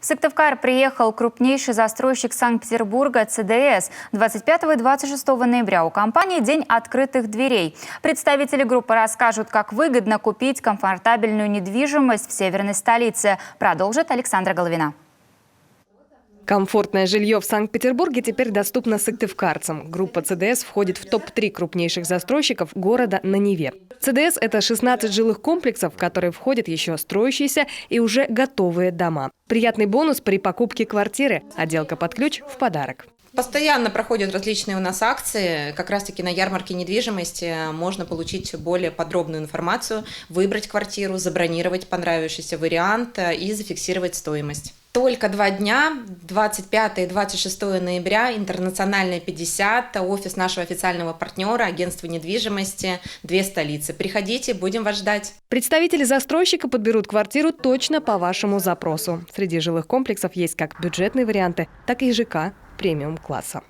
Сыктывкар приехал крупнейший застройщик Санкт-Петербурга ЦДС. 25 и 26 ноября у компании День открытых дверей. Представители группы расскажут, как выгодно купить комфортабельную недвижимость в северной столице. Продолжит Александра Головина. Комфортное жилье в Санкт-Петербурге теперь доступно сыктывкарцам. Группа ЦДС входит в топ-3 крупнейших застройщиков города на Неве. ЦДС – это 16 жилых комплексов, в которые входят еще строящиеся и уже готовые дома. Приятный бонус при покупке квартиры, отделка под ключ в подарок. Постоянно проходят различные у нас акции. Как раз-таки на ярмарке недвижимости можно получить более подробную информацию, выбрать квартиру, забронировать понравившийся вариант и зафиксировать стоимость. Только 2 дня, 25 и 26 ноября, Интернациональная 50, офис нашего официального партнера, агентство недвижимости, 2 столицы. Приходите, будем вас ждать. Представители застройщика подберут квартиру точно по вашему запросу. Среди жилых комплексов есть как бюджетные варианты, так и ЖК премиум-класса.